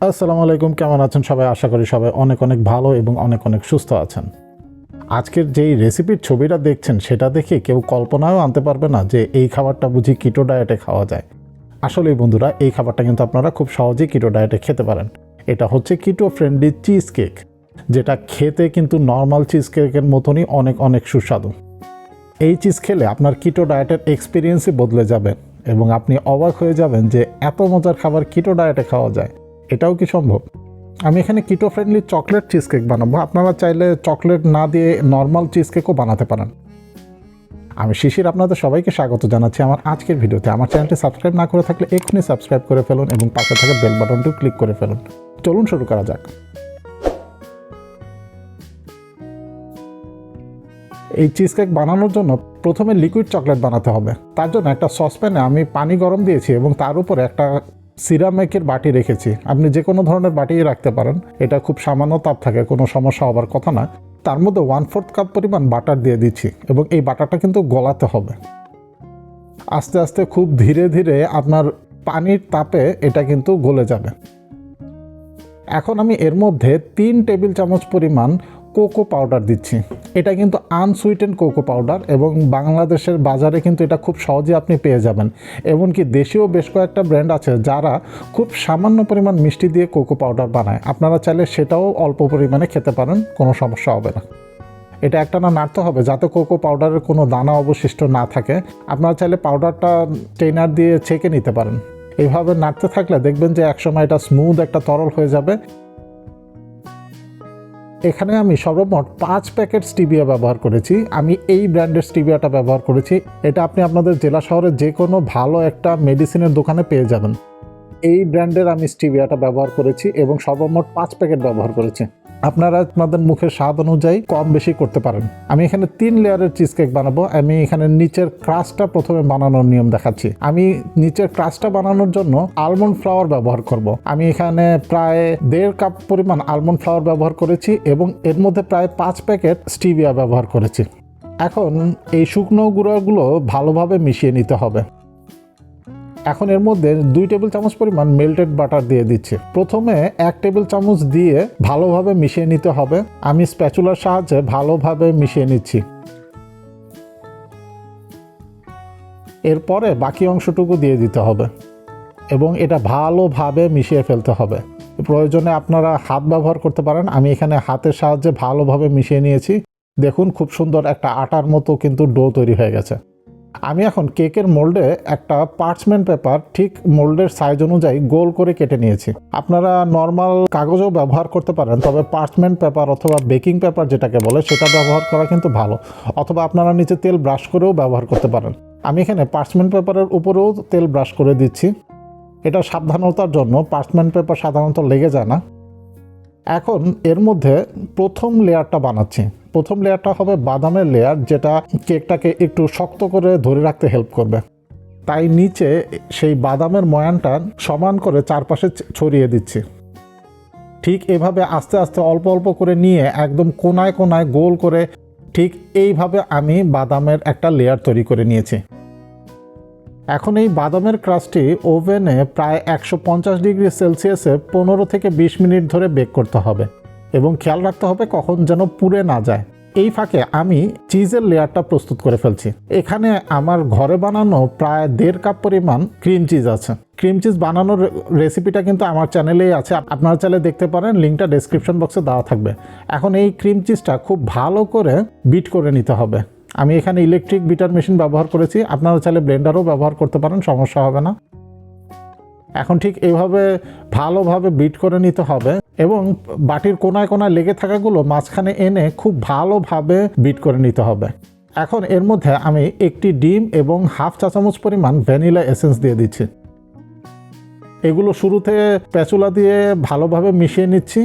আসসালামু আলাইকুম, কেমন আছেন সবাই? আশা করি সবাই অনেক অনেক ভালো এবং অনেক অনেক সুস্থ আছেন। আজকের যেই রেসিপির ছবিটা দেখছেন সেটা দেখে কেউ কল্পনাও আনতে পারবে না যে এই খাবারটা বুঝি কিটো ডায়েটে খাওয়া যায়। আসলেই বন্ধুরা, এই খাবারটা কিন্তু আপনারা খুব সহজেই কিটো ডায়েটে খেতে পারেন। এটা হচ্ছে কিটো ফ্রেন্ডলি চিজ কেক, যেটা খেতে কিন্তু নর্মাল চিজ কেকের মতনই অনেক অনেক সুস্বাদু। এই চিজ খেলে আপনার কিটো ডায়েটের এক্সপিরিয়েন্সই বদলে যাবে এবং আপনি অবাক হয়ে যাবেন যে এত মজার খাবার কিটো ডায়েটে খাওয়া যায়। এটাও কি সম্ভব? আমি এখানে কিটো ফ্রেন্ডলি চকলেট চিজ কেক বানাবো। আপনারা চাইলে চকলেট না দিয়ে নর্মাল চিজ কেকও বানাতে পারেন। আমি শিশির আপনাদের সবাইকে স্বাগত জানাচ্ছি আমার আজকের ভিডিওতে। আমার চ্যানেলটি সাবস্ক্রাইব না করে থাকলে এক্ষুনি সাবস্ক্রাইব করে ফেলুন এবং পাশে থাকা বেল বাটনটিও ক্লিক করে ফেলুন। চলুন শুরু করা যাক। এই চিজ কেক বানানোর জন্য প্রথমে লিকুইড চকলেট বানাতে হবে। তার জন্য একটা সসপ্যানে আমি পানি গরম দিয়েছি এবং তার উপরে একটা সিরামিকের বাটি রেখেছি। আপনি যে কোনো ধরনের বাটি রাখতে পারেন, এটা খুব সামান্য তাপ থাকে, কোনো সমস্যা হবার কথা না। তার মধ্যে 1/4 কাপ পরিমাণ বাটার দিয়ে দিচ্ছি এবং এই বাটারটা কিন্তু গলাতে হবে। আস্তে আস্তে খুব ধীরে ধীরে আপনার পানির তাপে এটা কিন্তু গলে যাবে। এখন আমি এর মধ্যে 3 টেবিল চামচ পরিমাণ কোকো পাউডার দিচ্ছি। এটা কিন্তু আনসুইটেন কোকো পাউডার এবং বাংলাদেশের বাজারে কিন্তু এটা খুব সহজে আপনি পেয়ে যাবেন। এমনকি দেশীয় বেশ কয়েকটা ব্র্যান্ড আছে যারা খুব সামান্য পরিমাণ মিষ্টি দিয়ে কোকো পাউডার বানায়। আপনারা চাইলে সেটাও অল্প পরিমাণে খেতে পারেন, কোনো সমস্যা হবে না। এটা একটানা নাড়তে হবে যাতে কোকো পাউডারের কোনো দানা অবশিষ্ট না থাকে। আপনারা চাইলে পাউডারটা স্ট্রেনার দিয়ে ছেঁকে নিতে পারেন। এইভাবে নাড়তে থাকলে দেখবেন যে একসময় এটা স্মুথ একটা তরল হয়ে যাবে। এখানে আমি সর্বমোট 5 প্যাকেট স্টিভিয়া ব্যবহার করেছি। আমি এই ব্র্যান্ডের স্টিভিয়াটা ব্যবহার করেছি। এটা আপনি আপনাদের জেলা শহরের যে কোনো ভালো একটা মেডিসিনের দোকানে পেয়ে যাবেন। এই ব্র্যান্ডের আমি স্টিভিয়াটা ব্যবহার করেছি এবং সর্বমোট 5 প্যাকেট ব্যবহার করেছি। আপনারা আপনাদের মুখের স্বাদ অনুযায়ী কম বেশি করতে পারেন। আমি এখানে 3 লেয়ারের চিজ কেক বানাবো। আমি এখানে নিচের ক্রাস্টটা প্রথমে বানানোর নিয়ম দেখাচ্ছি। আমি নিচের ক্রাস্টটা বানানোর জন্য আলমন্ড ফ্লাওয়ার ব্যবহার করব। আমি এখানে প্রায় 1.5 কাপ পরিমাণ আলমন্ড ফ্লাওয়ার ব্যবহার করেছি এবং এর মধ্যে প্রায় 5 প্যাকেট স্টিভিয়া ব্যবহার করেছি। এখন এই শুকনো গুঁড়োগুলো ভালোভাবে মিশিয়ে নিতে হবে। এখন এর মধ্যে 2 টেবিল চামচ পরিমাণ মেল্টেড বাটার দিয়ে দিচ্ছি। প্রথমে 1 টেবিল চামচ দিয়ে ভালোভাবে মিশিয়ে নিতে হবে। আমি স্প্যাচুলার সাহায্যে ভালোভাবে মিশিয়ে নিচ্ছি। এরপরে বাকি অংশটুকু দিয়ে দিতে হবে এবং এটা ভালোভাবে মিশিয়ে ফেলতে হবে। প্রয়োজনে আপনারা হাত ব্যবহার করতে পারেন। আমি এখানে হাতের সাহায্যে ভালোভাবে মিশিয়ে নিয়েছি। দেখুন, খুব সুন্দর একটা আটার মতো কিন্তু ডো তৈরি হয়ে গেছে। আমি এখন কেকের মোল্ডে একটা পার্চমেন্ট পেপার ঠিক মোল্ডের সাইজ অনুযায়ী গোল করে কেটে নিয়েছি। আপনারা নর্মাল কাগজও ব্যবহার করতে পারেন, তবে পার্চমেন্ট পেপার অথবা বেকিং পেপার যেটাকে বলে সেটা ব্যবহার করা কিন্তু ভালো। অথবা আপনারা নিচে তেল ব্রাশ করেও ব্যবহার করতে পারেন। আমি এখানে পার্চমেন্ট পেপারের উপরেও তেল ব্রাশ করে দিচ্ছি। এটা সাবধানতার জন্য। পার্চমেন্ট পেপার সাধারণত লেগে যায় না। এখন এর মধ্যে প্রথম লেয়ারটা বানাচ্ছি। প্রথম লেয়ারটা হবে বাদামের লেয়ার, যেটা কেকটাকে একটু শক্ত করে ধরে রাখতে হেল্প করবে। তাই নিচে সেই বাদামের ময়ানটা সমান করে চারপাশে ছড়িয়ে দিচ্ছি। ঠিক এভাবে আস্তে আস্তে অল্প অল্প করে নিয়ে একদম কোনায় কোনায় গোল করে ঠিক এইভাবে আমি বাদামের একটা লেয়ার তৈরি করে নিয়েছি। এখন এই বাদামের ক্রাস্টটি ওভেনে প্রায় 150 ডিগ্রি সেলসিয়াসে 15 থেকে 20 মিনিট ধরে বেক করতে হবে এবং খেয়াল রাখতে হবে কখন যেন পুড়ে না যায়। এই ফাঁকে আমি চিজের লেয়ারটা প্রস্তুত করে ফেলছি। এখানে আমার ঘরে বানানো প্রায় 1.5 কাপ পরিমাণ ক্রিম চিজ আছে। ক্রিম চিজ বানানোর রেসিপিটা কিন্তু আমার চ্যানেলেই আছে, আপনারা চাইলে দেখতে পারেন। লিঙ্কটা ডেসক্রিপশন বক্সে দেওয়া থাকবে। এখন এই ক্রিম চিজটা খুব ভালো করে বিট করে নিতে হবে। আমি এখানে ইলেকট্রিক বিটার মেশিন ব্যবহার করেছি। আপনারা চাইলে ব্লেন্ডারও ব্যবহার করতে পারেন, সমস্যা হবে না। এখন ঠিক এইভাবে ভালোভাবে বিট করে নিতে হবে এবং বাটির কোনায় কোনায় লেগে থাকাগুলো মাঝখানে এনে খুব ভালোভাবে বিট করে নিতে হবে। এখন এর মধ্যে আমি একটি ডিম এবং 1/2 চা চামচ পরিমাণ ভ্যানিলা এসেন্স দিয়ে দিচ্ছি। এগুলো শুরুতে স্প্যাচুলা দিয়ে ভালোভাবে মিশিয়ে নিচ্ছি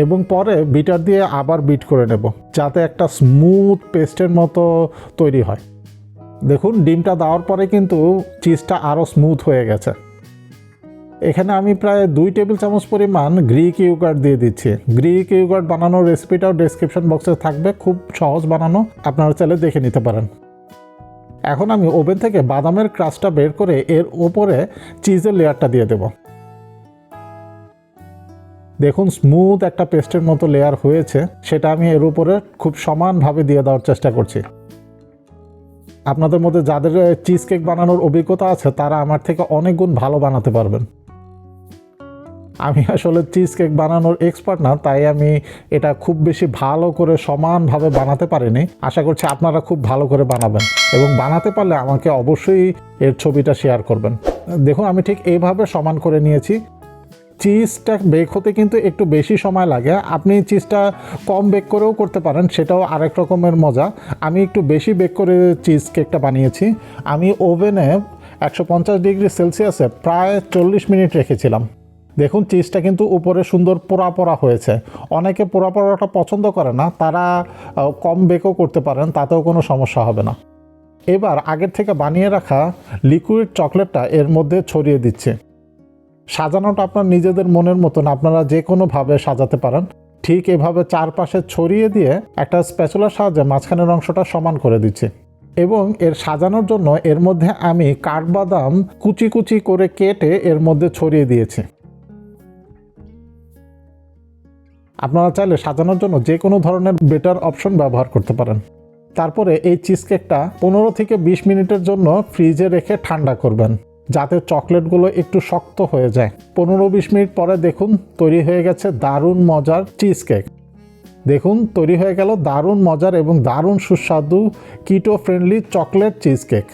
এবং পরে বিটার দিয়ে আবার বিট করে নেব যাতে একটা স্মুথ পেস্টের মতো তৈরি হয়। দেখুন, ডিমটা দেওয়ার পরে কিন্তু চিজটা আরও স্মুথ হয়ে গেছে। এখানে আমি প্রায় 2 টেবিল চামচ পরিমাণ গ্রিক ইয়োগার্ট দিয়ে দিচ্ছি। গ্রিক ইয়োগার্ট বানানোর রেসিপিটাও ডেসক্রিপশন বক্সে থাকবে, খুব সহজ বানানো, আপনারা চাইলে দেখে নিতে পারেন। এখন আমি ওভেন থেকে বাদামের ক্রাস্টটা বের করে এর উপরে চিজের লেয়ারটা দিয়ে দেব। দেখুন স্মুথ একটা পেস্টের মতো লেয়ার হয়েছে, সেটা আমি এর উপরে খুব সমানভাবে দিয়ে দেওয়ার চেষ্টা করছি। আপনাদের মধ্যে যাদের চিজ কেক বানানোর অভিজ্ঞতা আছে তারা আমার থেকে অনেক গুণ ভালো বানাতে পারবেন। আমি আসলে চিজ কেক বানানোর এক্সপার্ট না, তাই আমি এটা খুব বেশি ভালো করে সমানভাবে বানাতে পারিনি। আশা করছি আপনারা খুব ভালো করে বানাবেন এবং বানাতে পারলে আমাকে অবশ্যই এর ছবিটা শেয়ার করবেন। দেখুন আমি ঠিক এইভাবে সমান করে নিয়েছি। চিজটা বেক হতে কিন্তু একটু বেশি সময় লাগে, আপনি চিজটা কম বেক করেও করতে পারেন, সেটাও আরেক রকমের মজা। আমি একটু বেশি বেক করে চিজ কেকটা বানিয়েছি। আমি ওভেনে 150 ডিগ্রি সেলসিয়াসে প্রায় 40 মিনিট রেখেছিলাম। দেখুন চিজটা কিন্তু উপরে সুন্দর পোড়া পোড়া হয়েছে। অনেকে পোড়া পোড়াটা পছন্দ করে না, তারা কম বেকও করতে পারেন, তাতেও কোনো সমস্যা হবে না। এবার আগের থেকে বানিয়ে রাখা লিকুইড চকলেটটা এর মধ্যে ছড়িয়ে দিচ্ছে। সাজানোটা আপনার নিজেদের মনের মতন, আপনারা যে কোনোভাবে সাজাতে পারেন। ঠিক এভাবে চারপাশে ছড়িয়ে দিয়ে একটা স্প্যাচুলার সাহায্যে মাঝখানের অংশটা সমান করে দিচ্ছি এবং এর সাজানোর জন্য এর মধ্যে আমি কাঠবাদাম কুচি কুচি করে কেটে এর মধ্যে ছড়িয়ে দিয়েছি। আপনারা চাইলে সাজানোর জন্য যে কোনো ধরনের বেটার অপশন ব্যবহার করতে পারেন। তারপরে এই চিজ কেকটা 15 থেকে 20 মিনিটের জন্য ফ্রিজে রেখে ঠান্ডা করবেন, যাতে চকলেটগুলো একটু শক্ত হয়ে যায়। 15-20 মিনিট পরে দেখুন তৈরি হয়ে গেছে দারুণ মজার চিজ কেক। দেখুন তৈরি হয়ে গেল দারুণ মজার এবং দারুণ সুস্বাদু কিটো ফ্রেন্ডলি চকলেট চিজ কেক।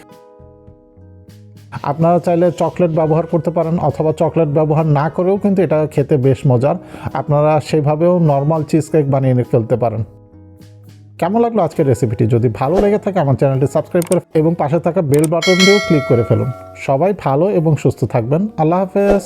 আপনারা চাইলে চকলেট ব্যবহার করতে পারেন অথবা চকলেট ব্যবহার না করেও কিন্তু এটা খেতে বেশ মজার। আপনারা সেভাবেও নর্মাল চিজ কেক বানিয়ে ফেলতে পারেন। কেমন লাগলো আজকের রেসিপিটি? যদি ভালো লেগে থাকে আমার চ্যানেলটি সাবস্ক্রাইব করে এবং পাশে থাকা বেল বাটন দিয়েও ক্লিক করে ফেলুন। সবাই ভালো এবং সুস্থ থাকবেন। আল্লাহ হাফেজ।